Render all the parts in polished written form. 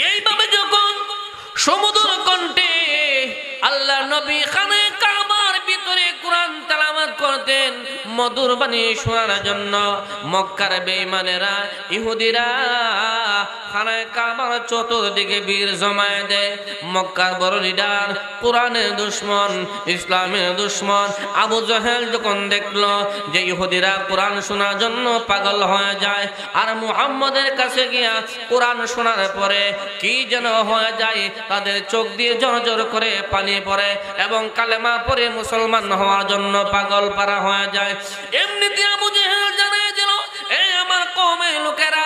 এইভাবে যখন সমুদ্র কণ্ঠে আল্লাহ নবী খানে কাবার ভিতরে কোরআন তেলাওয়াত করতেন মধুর বাণী শোনার জন্য মক্কার বেঈমানেরা ইহুদিরা খানে কাবার চতুর্দিকে বীর জমায়ে দেয়। মক্কার বড় লিডার কোরআনের দুশমন ইসলামের দুশমন আবু জাহেল যখন দেখলো যে ইহুদিরা কোরআন শোনার জন্য পাগল হয়ে যায় আর মুহাম্মদের কাছে গিয়া কোরআন শোনার পরে কি যেন হয়ে যায়, তাদের চোখ দিয়ে জড়জড় করে পানি পড়ে এবং কালেমা পড়ে মুসলমান হওয়ার জন্য পাগল পারা হয়ে যায়। এমনিতে আবু জাহেল জানায় দিল, এই আমার কওমের লোকেরা,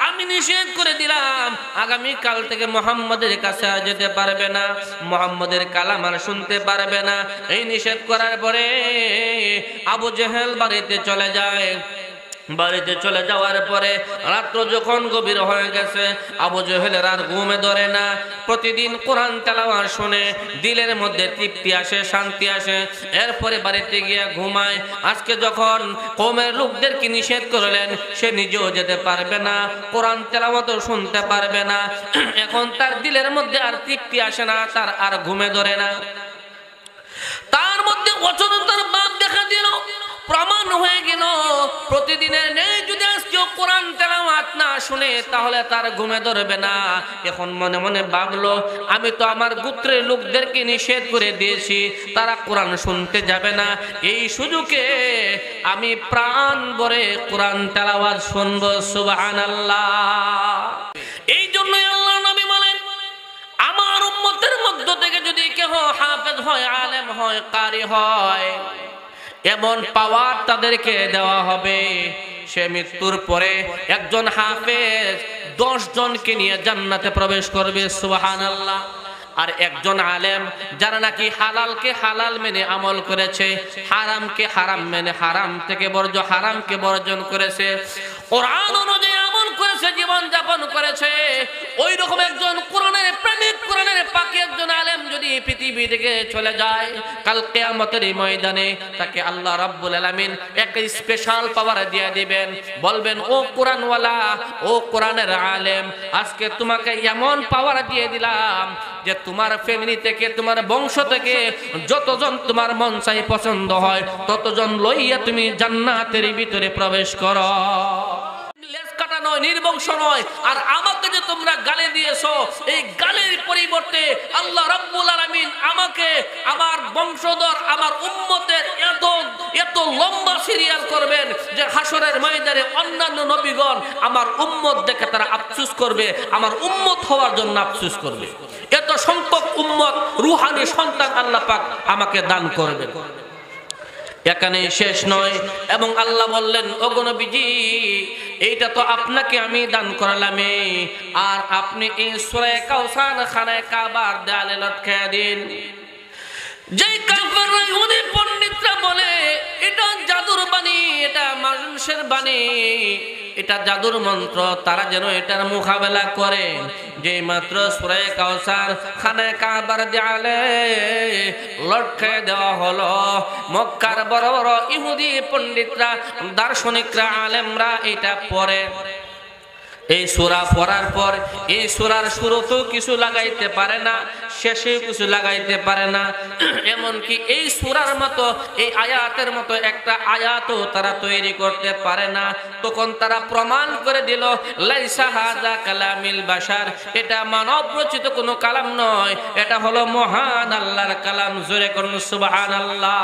আমি নিষেধ করে দিলাম আগামী কাল থেকে মুহাম্মদের কাছে আর যেতে পারবে না, মুহাম্মদের কালাম আর শুনতে পারবে না। এই নিষেধ করার পরে আবু জাহেল বাড়িতে চলে যায়। বাড়িতে চলে যাওয়ার পরে রাত্র যখন গভীর হয়ে গেছে আবু জাহেলের আর ঘুমে ধরে না। প্রতিদিন কোরআন তেলাওয়াত শুনে দিলের মধ্যে তৃপ্তি আসে, শান্তি আসে, এরপরে বাড়িতে গিয়ে ঘুমায়। আজকে যখন কওমের লোকদেরকে নিষেধ করলেন সে নিজেও যেতে পারবে না, কোরআন তেলাওয়াতও শুনতে পারবে না, এখন তার দিলের মধ্যে আর তৃপ্তি আসে না, তার আর ঘুমে ধরে না। তার মধ্যে অচেতনতার ভাব দেখা দিল, প্রমাণ হয়ে গেল প্রতিদিনের নেই যদি আজকে কোরআন তেলাওয়াত না শুনে তাহলে তার ঘুমে ধরবে না। এখন মনে মনে ভাবলো, আমি তো আমার গোত্রের লোকদেরকে নিষেধ করে দিয়েছি, তারা কোরআন শুনতে যাবে না, এই সুযোগে আমি প্রাণ ভরে কোরআন তেলাওয়াত শুনবো। সুবহানাল্লাহ। এই জন্যই আল্লাহ নবী বলেন, আমার উম্মতের মধ্য থেকে যদি কেহ হাফেজ হয়, আলেম হয়, কারি হয়, এমন পাওয়ার তাদেরকে দেওয়া হবে, সে মৃত্যুর পরে একজন হাফেজ 10 জনকে নিয়ে জান্নাতে প্রবেশ করবে। সুবহানাল্লাহ। আর একজন আলেম যারা নাকি হালালকে হালাল মেনে আমল করেছে, হারামকে হারাম মেনে হারামকে বর্জন করেছে, কোরআন অনুযায়ী আমল করেছে, জীবন যাপন করেছে, ওই রকম একজন কোরআনের প্রেমিক, কোরআনের পাকি একজন আলেম যদি পৃথিবী থেকে চলে যায়, কাল কিয়ামতের ময়দানে তাকে আল্লাহ রাব্বুল আলামিন একটা স্পেশাল পাওয়ার দিয়ে দিবেন, বলবেন, ও কোরআনওয়ালা, ও কোরআনের আলেম, আজকে তোমাকে এমন পাওয়ার দিয়ে দিলাম যে তোমার ফ্যামিলি থেকে, তোমার বংশ থেকে যতজন তোমার মন চাই পছন্দ হয় ততজন লইয়া তুমি জান্নাতের ভিতরে প্রবেশ করো। নয়, নির্বংশ নয়। আর আমাকে যে তোমরা গালি দিয়েছো, এই গালির পরিবর্তে আল্লাহ রাব্বুল আলামিন আমাকে, আমার বংশধর, আমার উম্মতের এত লম্বা সিরিয়াল করবেন যে হাসরের ময়দানে অন্যান্য নবীগণ আমার উম্মত দেখে তারা আফসোস করবে, আমার উম্মত হওয়ার জন্য আফসোস করবে। এত সংখ্যক উম্মত, রূহানি সন্তান আল্লাহ পাক আমাকে দান করবেন। এখানে শেষ নয়, এবং আল্লাহ বললেন, ওগো নবীজি, এইটা তো আপনাকে আমি দান করলাম, আর আপনি এই সূরা কাউসার খানায় কাবার দেয়ালে লটকায়া দিন। যেই কাফেররা ইহুদি পণ্ডিতরা বলে এটা জাদুর বাণী, এটা মানুষের বাণী, এটা জাদুর মন্ত্র, তারা যেন এটার মোকাবেলা করে। যেই মাত্র সূরা কাউসার খানায় কাবার দেয়ালে লটকায় দেওয়া হলো, মক্কার বড় বড় ইহুদি পণ্ডিতরা, দার্শনিকরা, আলেমরা এটা পড়ে। এই সূরা পড়ার পর এই সূরার শুরুতেও কিছু লাগাইতে পারে না, শেষে কিছু লাগাইতে পারে না, এমনকি এই সূরার মতো, এই আয়াতের মতো একটা আয়াতও তারা তৈরি করতে পারে না। তখন তারা প্রমাণ করে দিল, লাইসা হাযা কালামিল বাশার, এটা মানব রচিত কোনো কালাম নয়, এটা হলো মহান আল্লাহর কালাম। জোরে করুন সুবহানাল্লাহ।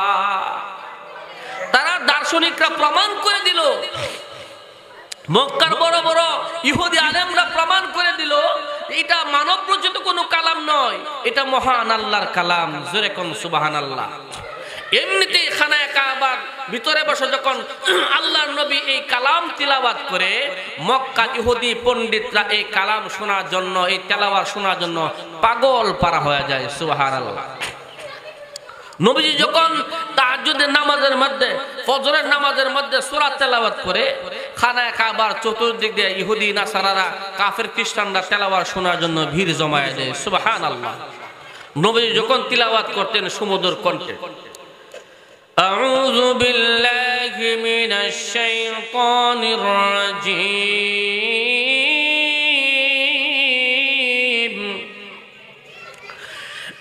তারা দার্শনিকরা প্রমাণ করে দিল, মক্কার বড় বড় ইহুদি আলেমরা প্রমাণ করে দিল, এটা মানব রচিত কোনো কালাম নয়, এটা মহান আল্লাহর কালাম। জোরে কোন সুবহানাল্লাহ। এমনিতেই খানায় কাবার ভিতরে বসে যখন আল্লাহর নবী এই কালাম তিলাওয়াত করে, মক্কা ইহুদি পণ্ডিতরা এই কালাম শোনার জন্য, এই তেলাওয়াত শোনার জন্য পাগল পারা হয়ে যায়। সুবহানাল্লাহ। নবীজি যখন তাহাজ্জুদের নামাজের মধ্যে, ফজরের নামাজের মধ্যে সূরা তেলাওয়াত করে, খানায় কাবার চতুর্দিক দিয়ে ইহুদি, নাসারারা, কাফের, খ্রিস্টানরা তেলাওয়াত শোনার জন্য ভিড় জমায়ে দেয়। সুবহানাল্লাহ। নবীজি যখন তিলাওয়াত করতেন সুমধুর কণ্ঠে, আউযু বিল্লাহি মিনাশ শাইতানির রাজীম,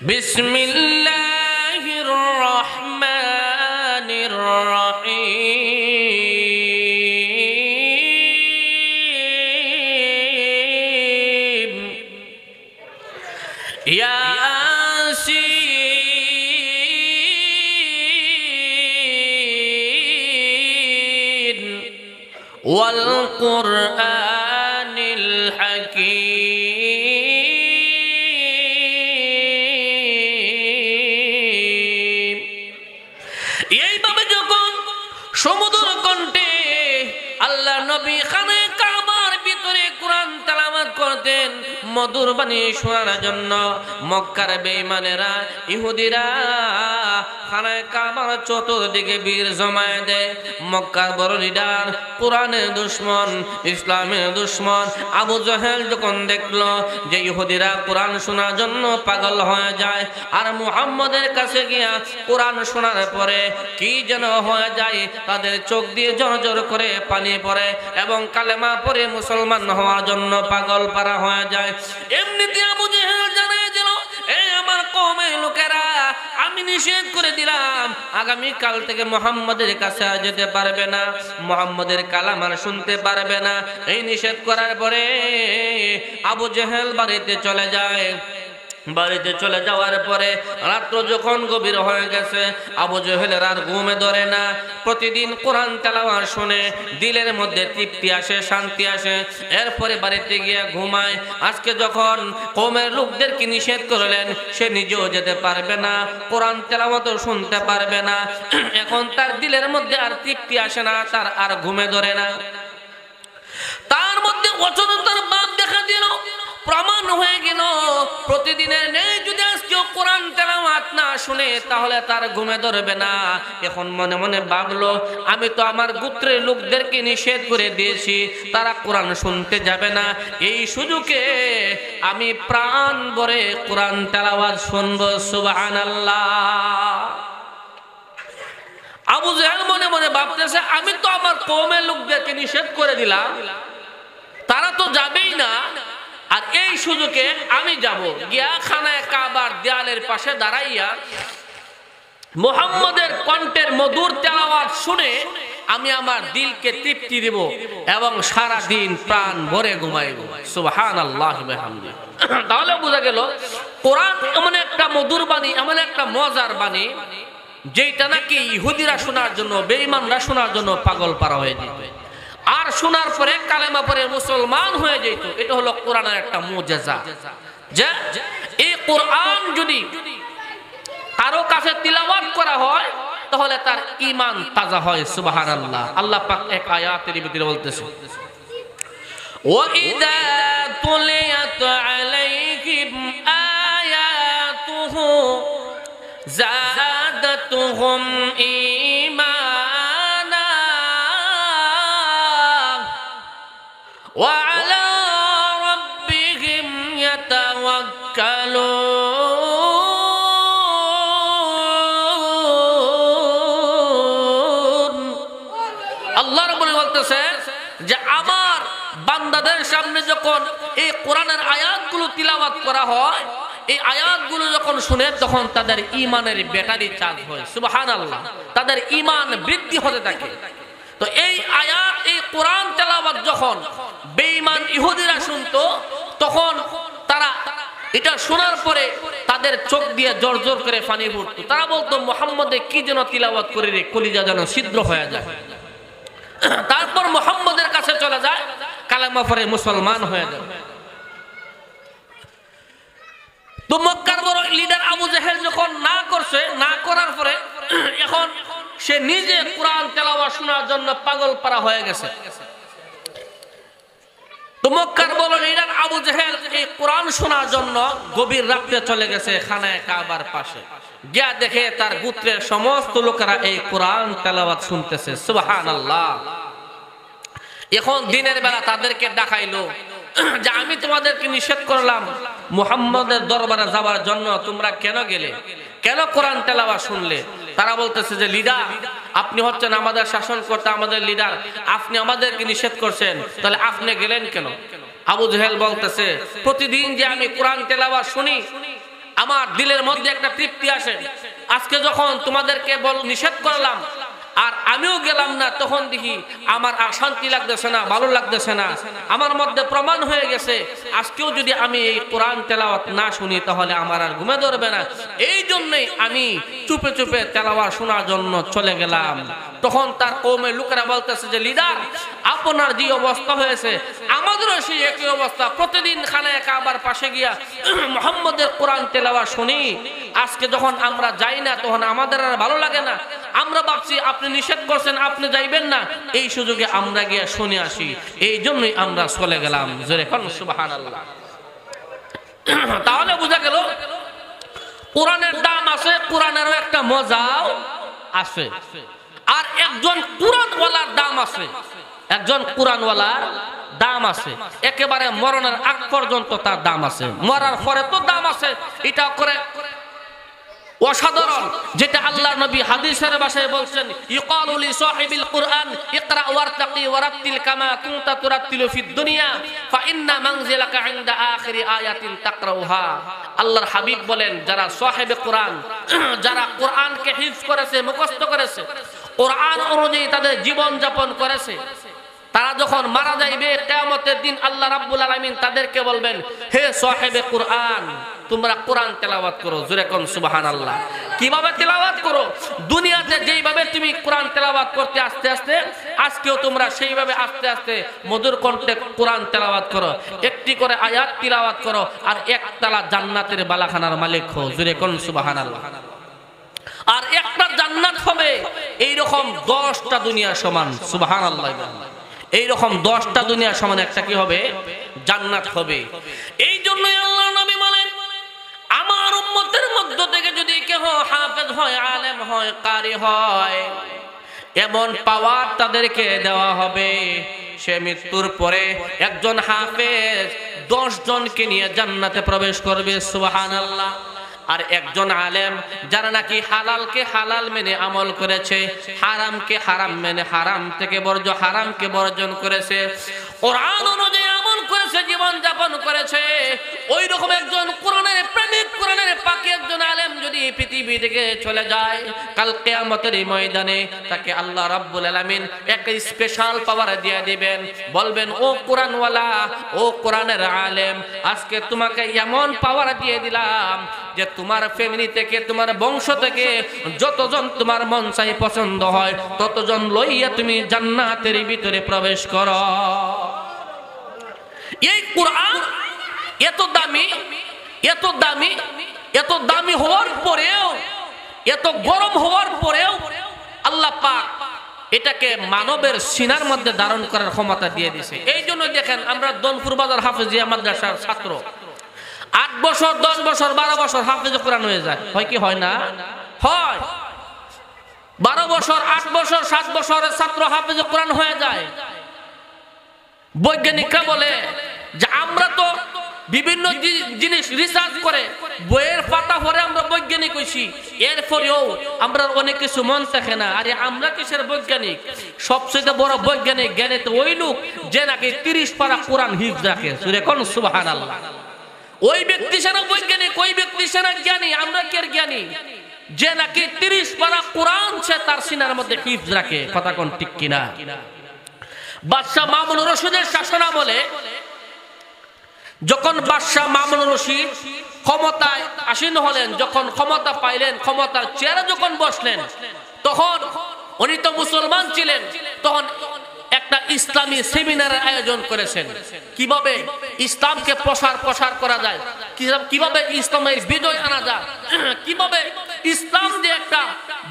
বিসমিল্লাহির রহমানির রহিম ইয়াসিন ওয়াল কুরআনিল হাকীম। এইভাবে যখন সমুদ্র কণ্ঠে আল্লাহ নবী খানে কাবার ভিতরে কোরআন তেলাওয়াত করতেন মধুর বাণী শোনার জন্য মক্কার বেঈমানেরা ইহুদিরা খানায় কাবার চতুর্দিকে বীর জমায়ে দেয়। মক্কার বড় লিডার কোরআনের দুশমন ইসলামের দুশমন আবু জাহেল যখন দেখলো যে ইহুদিরা কোরআন শোনার জন্য পাগল হয়ে যায় আর মুহাম্মদের কাছে গিয়া কোরআন শোনার পরে কি যেন হয়ে যায়, তাদের চোখ দিয়ে ঝরঝর করে পানি পড়ে এবং কালেমা পড়ে মুসলমান হওয়ার জন্য পাগল পারা হয়ে যায়। এমনিতে আবু জাহেল জানিয়ে দিল, এই আমার কওমের লোকেরা, আমি নিষেধ করে দিলাম আগামী কাল থেকে মুহাম্মাদের কাছে যেতে পারবে না, মুহাম্মাদের কালাম আর শুনতে পারবে না। এই নিষেধ করার পরে আবু জাহেল বাড়িতে চলে যায়। বাড়িতে চলে যাওয়ার পরে রাত্র যখন গভীর হয়ে গেছে আবু জাহেলের আর ঘুমে ধরে না। প্রতিদিন কোরআন তেলাওয়াত শুনে দিলের মধ্যে তৃপ্তি আসে, শান্তি আসে, এরপরে বাড়িতে গিয়ে ঘুমায়। আজকে যখন কওমের লোকদেরকে নিষেধ করলেন সে নিজেও যেতে পারবে না, কোরআন তেলাওয়াতও শুনতে পারবে না, এখন তার দিলের মধ্যে আর তৃপ্তি আসে না, তার আর ঘুমে ধরে না। তার মধ্যে অচেতনতার ভাব দেখা দিল, প্রমাণ হয়ে গেল প্রতিদিনের নেই যদি আজকে কোরআন তেলাওয়াত না শুনে তাহলে তার ঘুমে ধরবে না। এখন মনে মনে ভাবলো, আমি তো আমার গোত্রের লোকদেরকে নিষেধ করে দিয়েছি, তারা কোরআন শুনতে যাবে না, এই সুযোগে আমি প্রাণ ভরে কোরআন তেলাওয়াত শুনবো। সুবহানাল্লাহ। আবু জাহেল মনে মনে ভাবতেছে, আমি তো আমার কওমের লোকদেরকে নিষেধ করে দিলাম, তারা তো যাবেই না, আর এই সুযোগে আমি যাব, গিয়া খানায় কাবার দেয়ালের পাশে দাঁড়াইয়া মুহাম্মদের কণ্ঠের মধুর তেলাওয়াত শুনে আমি আমার দিলকে তৃপ্তি দেব এবং সারা দিন প্রাণ ভরে ঘুমাইব। সুবহানাল্লাহ ওয়া বিহামদিহি। তাহলে বোঝা গেল কোরআন এমন একটা মধুর বাণী, এমন একটা মজার বাণী যেটা নাকি ইহুদিরা শোনার জন্য, বেঈমানরা শোনার জন্য পাগল পারা হয়ে যেত, আর শোনার পরে কালেমা পরে মুসলমান হয়ে যেত। এটা হলো কোরআনের একটা মুজিজা, যে এই কোরআন যদি কারো কাছে তিলাওয়াত করা হয় তাহলে তার ঈমান তাজা হয়। সুবহানাল্লাহ। আল্লাহ পাক এক আয়াতের ভিতরে বলতেছে, ওয়া ইযা তুলিয়াত আলাইহিম আয়াতুহু যাদাতুহুম ঈমানা ওয়া আলা রাব্বিহিম ইয়াতাওয়াক্কালুন। আল্লাহ রাব্বুল বলতেছে যে আমার বান্দাদের সামনে যখন এই কোরআনের আয়াতগুলো তিলাওয়াত করা হয়, এই আয়াতগুলো যখন শুনে তখন তাদের ঈমানের ব্যাটারি চার্জ হয়। সুবহানাল্লাহ। তাদের ঈমান বৃদ্ধি হতে থাকে। তো এই আয়াত, এই কোরআন তেলাওয়াত যখন বেঈমান ইহুদিরা শুনতো তখন তারা এটা শোনার পরে তাদের চোখ দিয়ে জর্জর করে পানি পড়তো। তারা বলতো, মুহাম্মদে কি যেন তিলাওয়াত করে রে, কলিজা যেন ছিদ্র হয়ে যায়। তারপর মুহাম্মদের কাছে চলে যায়, কালেমা পড়ে মুসলমান হয়ে যায়। তো মক্কার বড় লিডার আবু জাহেল যখন না করছে, না করার পরে এখন সে নিজে কোরআন তেলাওয়াত শোনার জন্য পাগল পারা হয়ে গেছে। তো মক্কার বড় লিডার আবু জাহেল এই কোরআন শোনার জন্য গভীর রাতে চলে গেছে খানায় কাবার পাশে, গিয়া দেখে তার গোত্রের সমস্ত লোকেরা এই কোরআন তেলাওয়াত শুনতেছে। সুবহানাল্লাহ। এখন দিনের বেলা তাদেরকে ডাকাইলো যে আমি তোমাদেরকে নিষেধ করলাম মুহাম্মদের দরবারে যাওয়ার জন্য, তোমরা কেন গেলে, কেন কোরআন তেলাওয়াত শুনলে? তারা বলতেছে যে লিডার, আপনি হচ্ছেন আমাদের শাসন করতে, আমাদের লিডার, আপনি আমাদেরকে নিষেধ করছেন, তাহলে আপনি গেলেন কেন? আবু জাহেল বলতেছে, প্রতিদিন যে আমি কোরআন তেলাওয়াত শুনি আমার দিলের মধ্যে একটা তৃপ্তি আসে। আজকে যখন তোমাদেরকে নিষেধ করলাম আর আমিও গেলাম না, তখন দেখি আমার আর শান্তি লাগতেছে না, ভালো লাগতেছে না। আমার মধ্যে প্রমাণ হয়ে গেছে আজকেও যদি আমি এই কোরআন তেলাওয়াত না শুনি তাহলে আমার আর ঘুমে ধরবে না। এই জন্যই আমি চুপে চুপে তেলাওয়াত শোনার জন্য চলে গেলাম। তখন তার কওমের লোকেরা বলতেছে যে লিডার, আপনার যে অবস্থা হয়েছে আমাদেরও সেই একই অবস্থা। প্রতিদিন খানায় কাবার পাশে গিয়া মুহাম্মদের কোরআন তেলাওয়াত শুনি, আজকে যখন আমরা যাই না তখন আমাদের আর ভালো লাগে না। আমরা ভাবছি আপনি নিষেধ করছেন, আপনি যাইবেন না, এই সুযোগে আমরা গিয়া শুনে আসি, এই জন্যই আমরা চলে গেলাম। জোরে কোন সুবহানাল্লাহ। তাহলে বোঝা গেল কোরআনের দাম আছে, কোরআনেরও একটা মজাও আছে। আর একজন কোরআনওয়ালার দাম আছে, একজন কোরআনওয়ালার দাম আছে। একেবারে মরণের আগ পর্যন্ত তার দাম আছে, মরার পরে তো দাম আছে। এটা করে অসাধারণ, যেটা আল্লাহর নবী হাদিসের ভাষায় বলছেন, ইকালু লি সাহিবিল কুরআন ইকরা ওয়ারতাকি ওয়ারাতিল কামা কুনতা তুরাতিলু ফিদ দুনিয়া ফা ইন্না মানজিলাকা ইনদা আখিরি আয়াতিন তাকরাউহা। আল্লাহর হাবিব বলেন, যারা সাহিবে কোরআন, যারা কোরআনকে হিফজ করেছে, মুখস্থ করেছে, কোরআন অনুযায়ী তাদের জীবন যাপন করেছে, তারা যখন মারা যাইবে কিয়ামতের দিন আল্লাহ রাব্বুল আলামিন তাদেরকে বলবেন, হে সাহিবে কোরআন, তোমরা কোরআন তেলাওয়াত করো। জোরে কোন সুবহানাল্লাহ। কিভাবে তেলাওয়াত করো? দুনিয়াতে যেইভাবে তুমি কোরআন তেলাওয়াত করতে আস্তে আস্তে, আজকেও তোমরা সেইভাবে আস্তে আস্তে মধুর কণ্ঠে কোরআন তেলাওয়াত করো। একটি করে আয়াত তেলাওয়াত করো আর একতলা জান্নাতের বালাখানার মালিক হও। জোরে কোন সুবহানাল্লাহ। আর একটা জান্নাত হবে এইরকম 10টা দুনিয়া সমান। সুবহানাল্লাহ। এইরকম 10টা দুনিয়া সমান একটা কি হবে? জান্নাত হবে। এই জন্যই আল্লাহর নবী বলেন, আমার উম্মতের মধ্য থেকে যদি কেউ হাফেজ হয়, আলেম হয়, কারি হয়, এমন পাওয়ার তাদেরকে দেওয়া হবে, সে মৃত্যুর পরে একজন হাফেজ 10 জনকে নিয়ে জান্নাতে প্রবেশ করবে। সুবহানাল্লাহ। আর একজন আলেম যারা নাকি হালালকে হালাল মেনে আমল করেছে, হারামকে হারাম মেনে হারাম থেকে হারামকে বর্জন করেছে, কোরআন অনুযায়ী আমল করেছে, জীবন যাপন করেছে, ওই রকম একজন কোরআনের প্রেমিক, কোরআনের পাকি একজন আলেম যদি পৃথিবী থেকে চলে যায়, কাল কিয়ামতের ময়দানে তাকে আল্লাহ রাব্বুল আলামিন একটা স্পেশাল পাওয়ার দিয়ে দিবেন। বলবেন, ও কোরআনওয়ালা, ও কোরআনের আলেম, আজকে তোমাকে এমন পাওয়ার দিয়ে দিলাম যে তোমার ফ্যামিলি থেকে, তোমার বংশ থেকে যতজন তোমার মন চাই পছন্দ হয় ততজন লইয়া তুমি জান্নাতের ভিতরে প্রবেশ করো। এই কোরআন এত দামি, এত দামি, এত দামি হওয়ার পরেও, এত গরম হওয়ার পরেও আল্লাহ পাক এটাকে মানবের সিনার মধ্যে ধারণ করার ক্ষমতা দিয়ে দিয়েছে। এই জন্য দেখেন, আমরা দনপুর বাজার হাফেজিয়া মাদ্রাসার ছাত্র, 8 বছর, 10 বছর, 12 বছর হাফেজ কোরআন হয়ে যায়। হয় কি হয় না? হয়। 12 বছর, 8 বছর, 7 বছরের ছাত্র হাফেজ কোরআন হয়ে যায়। বৈজ্ঞানিকরা বলে যে আমরা তো বিভিন্ন জিনিস রিসার্চ করে বইয়ের পাতা পড়ে আমরা বৈজ্ঞানিক হইছি, এরপরেও আমরা অনেক কিছু মন থাকে না। আরে আমরা কিসের বৈজ্ঞানিক? সবচেয়ে বড় বৈজ্ঞানিক জ্ঞানী তো ওই লোক যে নাকি 30 পারা কোরআন হিফজ রাখে। সুরে কোন সুবহানাল্লাহ। ওই ব্যক্তি সেরা বৈজ্ঞানিক, ওই ব্যক্তি সেরা জ্ঞানী। আমরা কি জ্ঞানী? যে নাকি 30 পারা কোরআন সে তার সিনার মধ্যে হিফজ রাখে। কথা কোন ঠিক কিনা? বাদশাহ মামুন রশিদের শাসন আমলে যখন বাদশাহ মামুন রশিদ ক্ষমতায় আসীন হলেন, যখন ক্ষমতা পাইলেন, ক্ষমতার চেয়ারে যখন বসলেন, তখন উনি তো মুসলমান ছিলেন, তখন একটা ইসলামী সেমিনারের আয়োজন করেছেন। কিভাবে ইসলামকে প্রসার করা যায়, কিভাবে ইসলামের বিজয় আনা যায়, কিভাবে ইসলাম যে একটা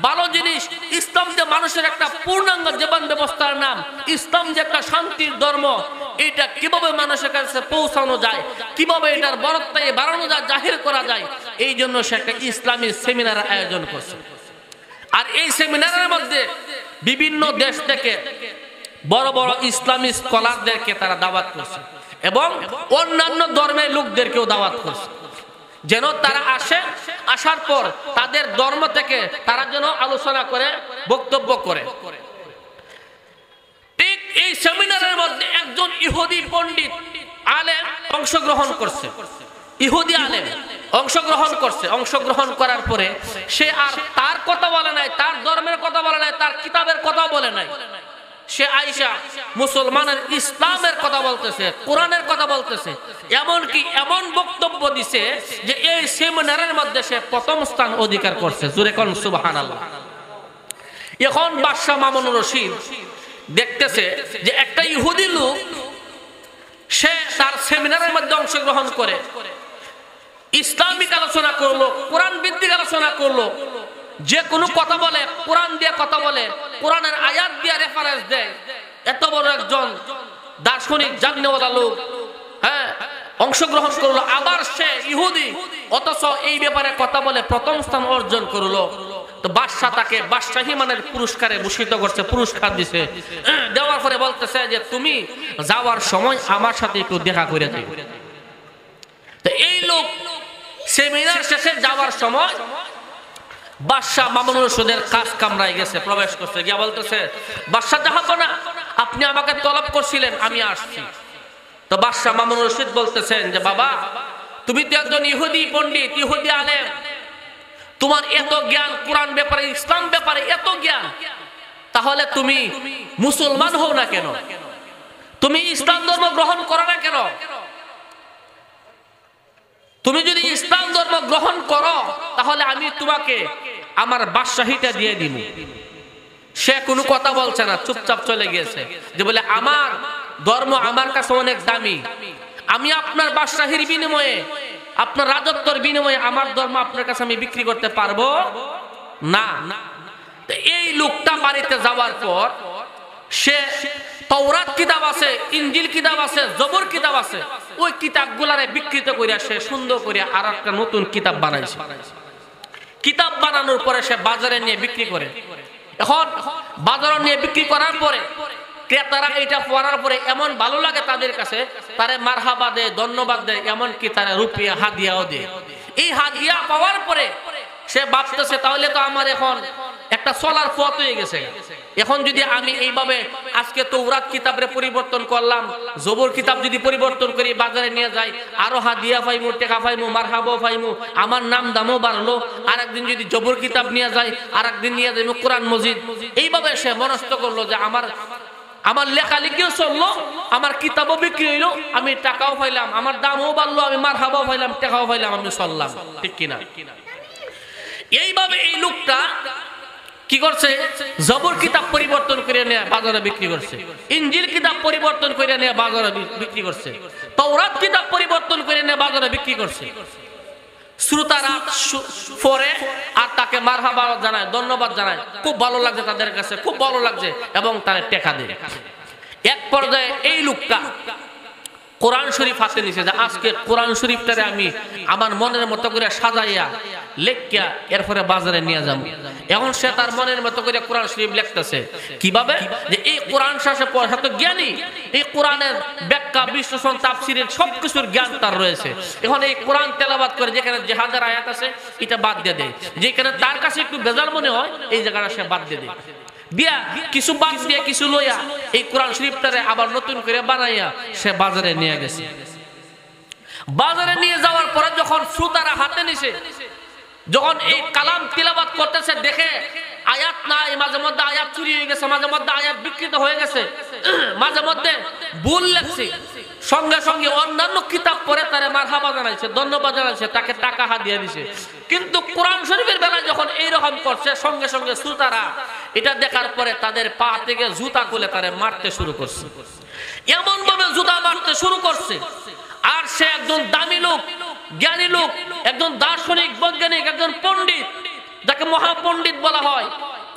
ভালো জিনিস, ইসলাম যে মানুষের একটা পূর্ণাঙ্গ জীবন ব্যবস্থার নাম, ইসলাম যে একটা শান্তির ধর্ম, এটা কিভাবে মানুষের কাছে পৌঁছানো যায়, কিভাবে এটার বড়ত্বকে বাড়ানো যায়, জাহির করা যায়, এই জন্য সে একটা ইসলামী সেমিনারের আয়োজন করছে। আর এই সেমিনারের মধ্যে বিভিন্ন দেশ থেকে বড় বড় ইসলামী স্কলারদেরকে তারা দাওয়াত করছে এবং অন্যান্য ধর্মের লোকদেরকেও দাওয়াত করছে, যেন তারা আসে, আসার পর তাদের ধর্ম থেকে তারা যেন আলোচনা করে, বক্তব্য করে। ঠিক এই সেমিনারের মধ্যে একজন ইহুদি পণ্ডিত আলেম অংশগ্রহণ করছে। ইহুদি আলেম অংশগ্রহণ করছে। অংশগ্রহণ করার পরে সে আর তার কথা বলে নাই, তার ধর্মের কথা বলে নাই, তার কিতাবের কথা বলে নাই। সে আয়েশা মুসলমানের ইসলামের কথা বলতেছে, কোরআনের কথা বলতেছে, এমনকি এমন বক্তব্য দিছে যে এই সেমিনারের মধ্যে সে প্রথম স্থান অধিকার করছে। জোরে কোন সুবহানাল্লাহ। এখন বাদশা মামুনুর রশিদ দেখতেছে যে একটা ইহুদি লোক সে তার সেমিনারের মধ্যে অংশগ্রহণ করে ইসলামিক আলোচনা করলো, কোরআন ভিত্তিক আলোচনা করলো, যে কোনো কথা বলে কোরআন দিয়ে কথা বলে, কোরআনের আয়াত দিয়ে রেফারেন্স দেয়। এত বড় একজন দার্শনিক জাননেওয়ালা লোক হ্যাঁ অংশগ্রহণ করলো, আবার সে ইহুদি, অথচ এই ব্যাপারে কথা বলে প্রথম স্থান অর্জন করলো। তো বাদশা তাকে বাদশাহী মানের পুরস্কারে ভূষিত করছে, পুরস্কার দিছে। দেওয়ার পরে বলতেছে যে তুমি যাওয়ার সময় আমার সাথে একটু দেখা করে দিও। তো এই লোক সেমিনার শেষে যাওয়ার সময় বাদশা মামুনুর রশিদের কাজ কামরায় গেছে, প্রবেশ করছে, গিয়া বলতেছে বাদশা জাহাপনা আপনি আমাকে তলব করছিলেন, আমি আসছি। তো বাদশা মামুনুর রশিদ বলতেছেন যে বাবা তুমি তো একজন ইহুদি পণ্ডিত, ইহুদি আলেম, তোমার এত জ্ঞান কোরআন ব্যাপারে, ইসলাম ব্যাপারে এত জ্ঞান, তাহলে তুমি মুসলমান হও না কেন? তুমি ইসলাম ধর্ম গ্রহণ করো না কেন? তুমি যদি ইসলাম ধর্ম গ্রহণ করো তাহলে আমি তোমাকে আমার বাদশাহীটা দিয়ে দিব। সে কোনো কথা বলছে না, চুপচাপ চলে গিয়েছে। যে বলে আমার ধর্ম আমার কাছে অনেক দামি, আমি আপনার বাদশাহীর বিনিময়ে, আপনার রাজত্বের বিনিময়ে আমার ধর্ম আপনার কাছে আমি বিক্রি করতে পারবো না। এই লোকটা বাড়িতে যাওয়ার পর সে তাওরাত কিতাব আছে, ইনজিল কিতাব আছে, জবর কিতাব আছে, ওই কিতাবগুলারে বিকৃত করিয়া সে সুন্দর করিয়া আর একটা নতুন কিতাব বানাইছে। কিতাব বানানোর পরে সে বাজারে নিয়ে বিক্রি করে। এখন বাজারে নিয়ে বিক্রি করার পরে ক্রেতারা এটা পড়ার পরে এমন ভালো লাগে তাদের কাছে, তারে মারহাবা দেয়, ধন্যবাদ দেয়, এমনকি তারা রুপিয়া হাদিয়াও দেয়। এই হাদিয়া পাওয়ার পরে সে ভাবতেছে তাহলে তো আমার এখন একটা চলার পথ হয়ে গেছে। এখন যদি আমি এইভাবে আজকে তাওরাত কিতাবের পরিবর্তন করলাম, জবর কিতাব যদি পরিবর্তন করি বাজারে নিয়ে যাই, আরো হাদিয়া পাইমু, টাকা পাইমু, মারহাবাও পাইমু, আমার নাম দামও বাড়লো। আর একদিন যদি জবর কিতাব নিয়ে যাই, আর একদিন নিয়ে যাইমু কোরআন মজিদ। এইভাবে সে মনস্থ করলো যে আমার লেখালেখিও চললো, আমার কিতাবও বিক্রি হইলো, আমি টাকাও পাইলাম, আমার দামও বাড়লো, আমি মারহাবাও পাইলাম, টাকাও পাইলাম, আমি চললাম। ঠিক কিনা? এইভাবে এই লোকটা কি করছে? জবর কিতাব পরিবর্তন করে নিয়ে বাজারে বিক্রি করছে, ইনজিল কিতাব পরিবর্তন করে নিয়ে বাজারে বিক্রি করছে, তাওরাত কিতাব পরিবর্তন করে নিয়ে বাজারে বিক্রি করছে। শ্রোতারা পরে আর তাকে মারহাবা জানায়, ধন্যবাদ জানায়, খুব ভালো লাগছে তাদের কাছে, খুব ভালো লাগছে, এবং তারা টাকা দেয়। এক পর্যায়ে এই লোকটা কোরআন শরীফ হাতে নিছে, যে আজকে কোরআন শরীফটারে আমি আমার মনের মতো করে সাজাইয়া লেখিয়া এরপরে বাজারে নিয়ে যাব। এখন সে তার মনের মতো করে কোরআন শরীফ লিখতেছে। কিভাবে? যে এই কোরআন শেষে পড়া তো জ্ঞানী, এই কোরআনের ব্যাখ্যা, বিশ্লেষণ, তাফসীরের সবকিছুর জ্ঞান তার রয়েছে। এখন এই কোরআন তেলাওয়াত করে যেখানে জিহাদের আয়াত আছে এটা বাদ দিয়ে দেয়, যেখানে তার কাছে একটু বেজাল মনে হয় এই জায়গাটা সে বাদ দিয়ে দেয়। দিয়া কিছু বাদ দিয়ে কিছু লইয়া এই কোরআন শরীফটারে আবার নতুন করে বানাইয়া সে বাজারে নিয়ে গেছে। বাজারে নিয়ে যাওয়ার পরে যখন শ্রোতারা হাতে নিছে, যখন এই কালাম তিলাওয়াত করতেছে, দেখে আয়াত নাই, মাঝে মধ্যে আয়াত চুরি হয়ে গেছে, মাঝে মধ্যে আয়াত বিকৃত হয়ে গেছে, মাঝে মধ্যে ভুল লেখছে, সঙ্গে সঙ্গে অন্যান্য কিতাব পড়ে তারে মারহাবা জানাইছে, ধন্যবাদ জানাইছে, তাকে টাকা হাদিয়া দিছে। কিন্তু কোরআন শরীফের বেলায় যখন এইরকম করছে, সঙ্গে সঙ্গে শ্রোতারা এটা দেখার পরে তাদের পা থেকে জুতা খুলে তারে মারতে শুরু করছে, এমন ভাবে জুতা মারতে শুরু করছে। আর সে একজন দামি লোক, জ্ঞানী লোক, একজন দার্শনিক, বৈজ্ঞানিক, একজন পণ্ডিত, যাকে মহাপণ্ডিত বলা হয়।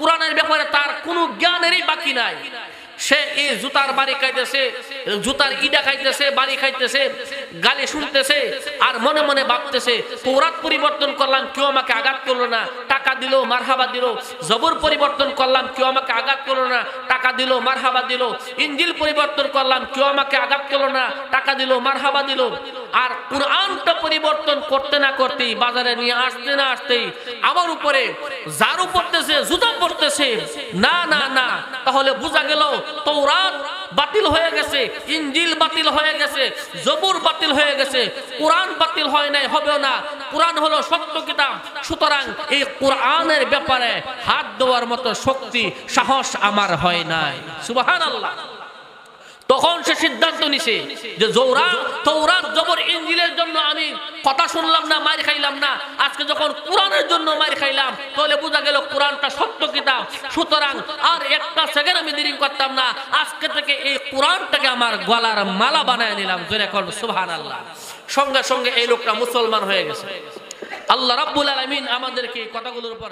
কোরআনের ব্যাপারে তার কোনো জ্ঞানেরই বাকি নাই। সে এই জুতার বাড়ি খাইতেছে, জুতার ইডা খাইতেছে, বাড়ি খাইতেছে, গালি শুনতেছে, আর মনে মনে ভাবতেছে তাওরাত পরিবর্তন করলাম, কেউ আমাকে আঘাত করলো না, টাকা দিল, মারহাবা দিল। জবর পরিবর্তন করলাম, কেউ আমাকে আঘাত করলো না, টাকা দিল, মারহাবা দিল। ইনজিল পরিবর্তন করলাম, কেউ আমাকে আঘাত করলো না, টাকা দিল, মারহাবা দিল। আর কোরআনটা পরিবর্তন করতে না করতেই, বাজারে নিয়ে আসতে না আসতেই আমার উপরে ঝাড়ু পড়তেছে, জুতা পড়তেছে। না না না, তাহলে বোঝা গেল তাওরাত বাতিল হয়ে গেছে, ইনজিল বাতিল হয়ে গেছে, জবুর বাতিল হয়ে গেছে, কোরআন বাতিল হয় নাই, হবেও না। কোরআন হলো সত্য কিতাব। সুতরাং এই কোরআনের ব্যাপারে হাত দেওয়ার মতো শক্তি সাহস আমার হয় নাই। সুবহানাল্লাহ। তখন সে সিদ্ধান্ত নিছে যে তৌরাত জবর ইনজিলের জন্য আমি কথা শুনলাম না, মার খাইলাম না, আজকে যখন কোরআনের জন্য মার খাইলাম তাহলে বোঝা গেল কোরআনটা সত্য কিতাব। সুতরাং আর একটা সেকেন্ড আমি দেরি করতাম না, আজকে থেকে এই কোরআনটাকে আমার গলার মালা বানায় নিলাম। জোরে করব সুবহানাল্লাহ। সঙ্গে সঙ্গে এই লোকটা মুসলমান হয়ে গেছে। আল্লাহ রাব্বুল আলামিন আমাদেরকে এই কথাগুলোর উপর